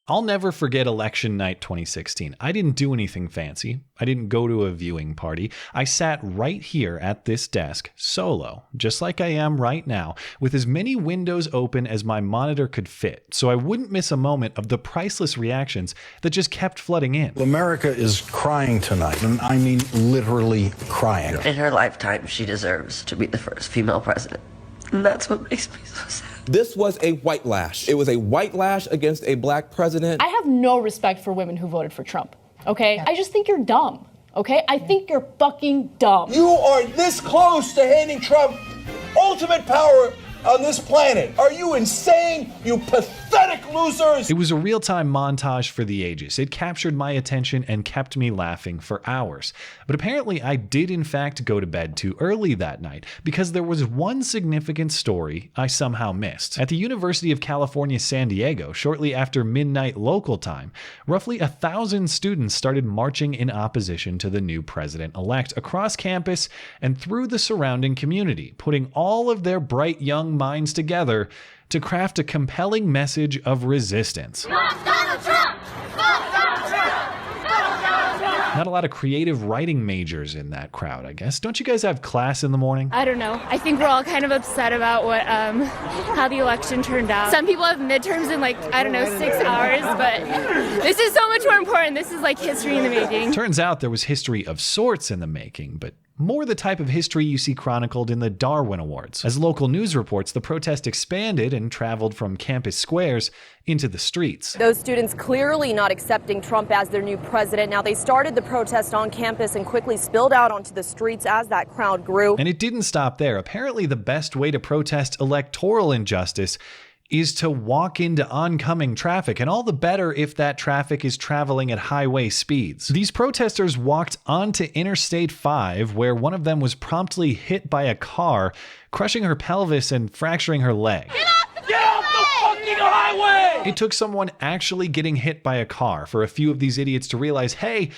I'll never forget election night 2016. I didn't do anything fancy. I didn't go to a viewing party. I sat right here at this desk, solo, just like I am right now, with as many windows open as my monitor could fit, so I wouldn't miss a moment of the priceless reactions that just kept flooding in. America is crying tonight, and I mean literally crying. In her lifetime, she deserves to be the first female president. And that's what makes me so sad. This was a white lash. It was a white lash against a black president. I have no respect for women who voted for Trump, okay? I just think you're dumb, okay? I think you're fucking dumb. You are this close to handing Trump ultimate power on this planet. Are you insane, you pathetic losers? It was a real-time montage for the ages. It captured my attention and kept me laughing for hours. But apparently I did in fact go to bed too early that night because there was one significant story I somehow missed. At the University of California, San Diego, shortly after midnight local time, roughly 1,000 students started marching in opposition to the new president-elect across campus and through the surrounding community, putting all of their bright young minds together to craft a compelling message of resistance. Stop Donald Trump! Stop Donald Trump! Stop Donald Trump! Not a lot of creative writing majors in that crowd, I guess. Don't you guys have class in the morning? I don't know. I think we're all kind of upset about how the election turned out. Some people have midterms in 6 hours, but this is so much more important. This is like history in the making. Turns out there was history of sorts in the making, but more the type of history you see chronicled in the Darwin Awards. As local news reports, the protest expanded and traveled from campus squares into the streets. Those students clearly not accepting Trump as their new president. Now, they started the protest on campus and quickly spilled out onto the streets as that crowd grew. And it didn't stop there. Apparently, the best way to protest electoral injustice is to walk into oncoming traffic, and all the better if that traffic is traveling at highway speeds. These protesters walked onto Interstate 5, where one of them was promptly hit by a car, crushing her pelvis and fracturing her leg. Get off the fucking highway! It took someone actually getting hit by a car for a few of these idiots to realize, hey,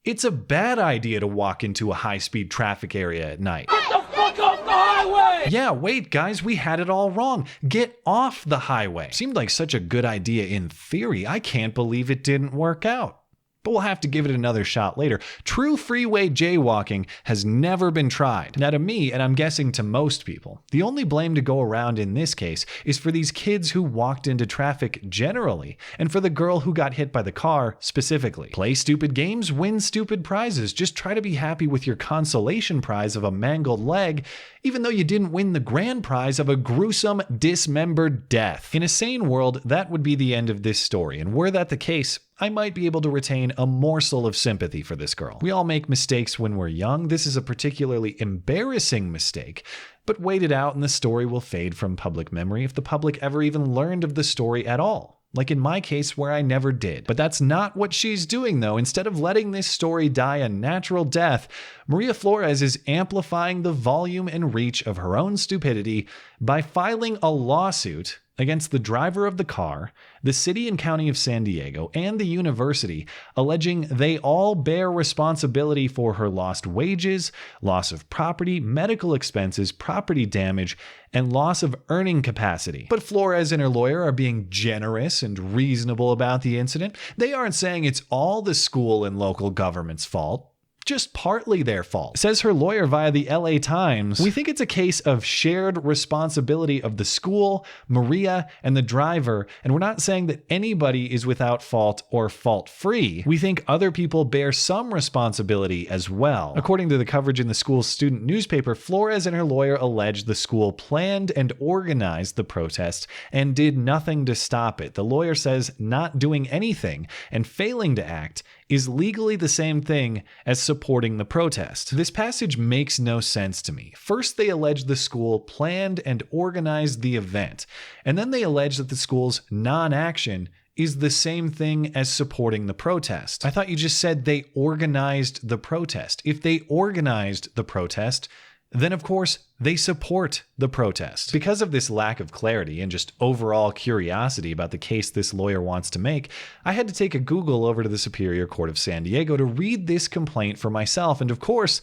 it's a bad idea to walk into a high-speed traffic area at night. Get the fuck off the highway! Yeah, wait, guys, we had it all wrong. Get off the highway. Seemed like such a good idea in theory. I can't believe it didn't work out. But we'll have to give it another shot later. True freeway jaywalking has never been tried. Now to me, and I'm guessing to most people, the only blame to go around in this case is for these kids who walked into traffic generally, and for the girl who got hit by the car specifically. Play stupid games, win stupid prizes. Just try to be happy with your consolation prize of a mangled leg, even though you didn't win the grand prize of a gruesome, dismembered death. In a sane world, that would be the end of this story, and were that the case, I might be able to retain a morsel of sympathy for this girl. We all make mistakes when we're young. This is a particularly embarrassing mistake, but wait it out and the story will fade from public memory if the public ever even learned of the story at all. Like in my case, where I never did. But that's not what she's doing, though. Instead of letting this story die a natural death, Maria Flores is amplifying the volume and reach of her own stupidity by filing a lawsuit against the driver of the car, the city and county of San Diego, and the university, alleging they all bear responsibility for her lost wages, loss of property, medical expenses, property damage, and loss of earning capacity. But Flores and her lawyer are being generous and reasonable about the incident. They aren't saying it's all the school and local government's fault. Just partly their fault. Says her lawyer via the LA Times, "We think it's a case of shared responsibility of the school, Maria, and the driver, and we're not saying that anybody is without fault or fault-free. We think other people bear some responsibility as well." According to the coverage in the school's student newspaper, Flores and her lawyer alleged the school planned and organized the protest and did nothing to stop it. The lawyer says not doing anything and failing to act is legally the same thing as supporting the protest. This passage makes no sense to me. First, they allege the school planned and organized the event, and then they allege that the school's non-action is the same thing as supporting the protest. I thought you just said they organized the protest. If they organized the protest, then of course they support the protest. Because of this lack of clarity and just overall curiosity about the case this lawyer wants to make, I had to take a Google over to the Superior Court of San Diego to read this complaint for myself. And of course,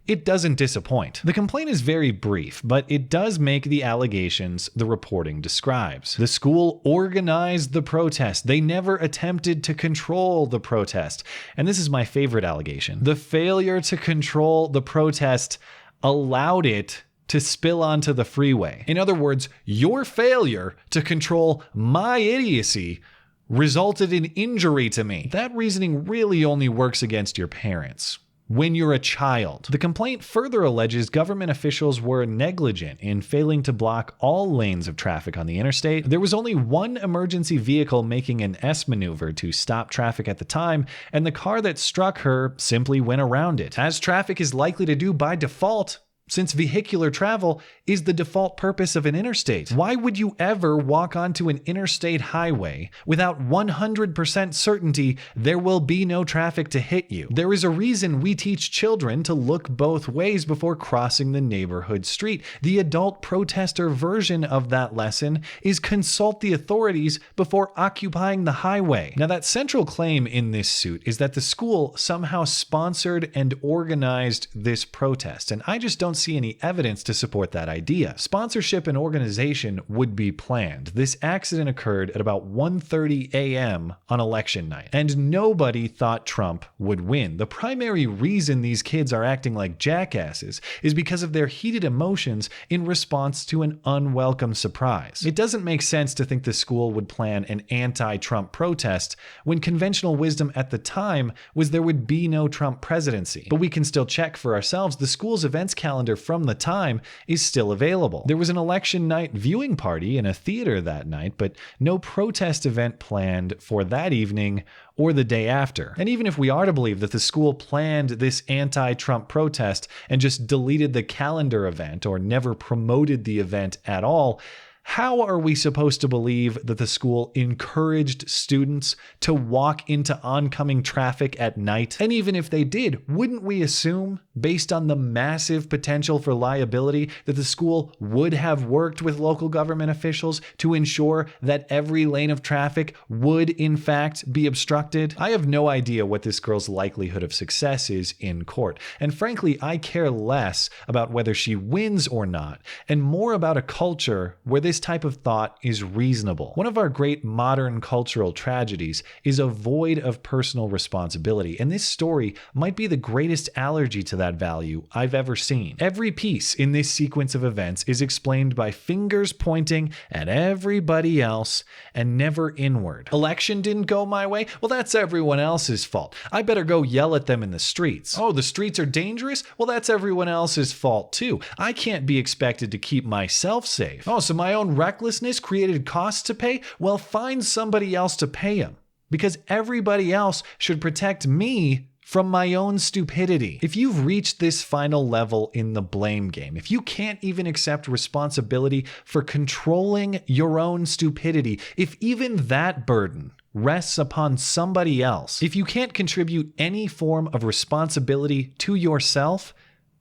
it doesn't disappoint. The complaint is very brief, but it does make the allegations the reporting describes. The school organized the protest. They never attempted to control the protest. And this is my favorite allegation. The failure to control the protest allowed it to spill onto the freeway. In other words, your failure to control my idiocy resulted in injury to me. That reasoning really only works against your parents. When you're a child. The complaint further alleges government officials were negligent in failing to block all lanes of traffic on the interstate. There was only one emergency vehicle making an S maneuver to stop traffic at the time, and the car that struck her simply went around it, as traffic is likely to do by default, since vehicular travel is the default purpose of an interstate. Why would you ever walk onto an interstate highway without 100% certainty there will be no traffic to hit you? There is a reason we teach children to look both ways before crossing the neighborhood street. The adult protester version of that lesson is consult the authorities before occupying the highway. Now, that central claim in this suit is that the school somehow sponsored and organized this protest, and I just don't see any evidence to support that idea. Sponsorship and organization would be planned. This accident occurred at about 1:30 a.m. on election night, and nobody thought Trump would win. The primary reason these kids are acting like jackasses is because of their heated emotions in response to an unwelcome surprise. It doesn't make sense to think the school would plan an anti-Trump protest when conventional wisdom at the time was there would be no Trump presidency. But we can still check for ourselves. The school's events calendar from the time is still available. There was an election night viewing party in a theater that night, but no protest event planned for that evening or the day after. And even if we are to believe that the school planned this anti-Trump protest and just deleted the calendar event or never promoted the event at all, how are we supposed to believe that the school encouraged students to walk into oncoming traffic at night? And even if they did, wouldn't we assume, based on the massive potential for liability, that the school would have worked with local government officials to ensure that every lane of traffic would in fact be obstructed? I have no idea what this girl's likelihood of success is in court. And frankly, I care less about whether she wins or not, and more about a culture where this type of thought is reasonable. One of our great modern cultural tragedies is a void of personal responsibility, and this story might be the greatest allergy to that value I've ever seen. Every piece in this sequence of events is explained by fingers pointing at everybody else and never inward. Election didn't go my way? Well, that's everyone else's fault. I better go yell at them in the streets. Oh, the streets are dangerous? Well, that's everyone else's fault too. I can't be expected to keep myself safe. Oh, so my own recklessness created costs to pay? Well, find somebody else to pay them, because everybody else should protect me from my own stupidity. If you've reached this final level in the blame game, if you can't even accept responsibility for controlling your own stupidity, if even that burden rests upon somebody else, if you can't contribute any form of responsibility to yourself,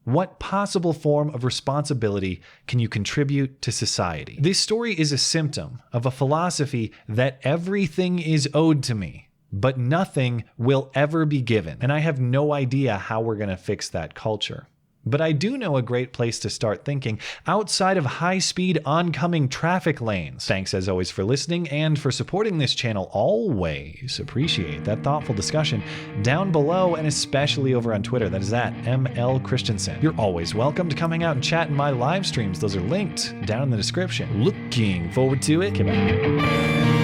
what possible form of responsibility can you contribute to society? This story is a symptom of a philosophy that everything is owed to me, but nothing will ever be given. And I have no idea how we're going to fix that culture. But I do know a great place to start thinking outside of high-speed oncoming traffic lanes. Thanks as always for listening and for supporting this channel. Always appreciate that thoughtful discussion down below, and especially over on Twitter. That is at ML Christiansen. You're always welcome to coming out and chat in my live streams. Those are linked down in the description. Looking forward to it. Goodbye.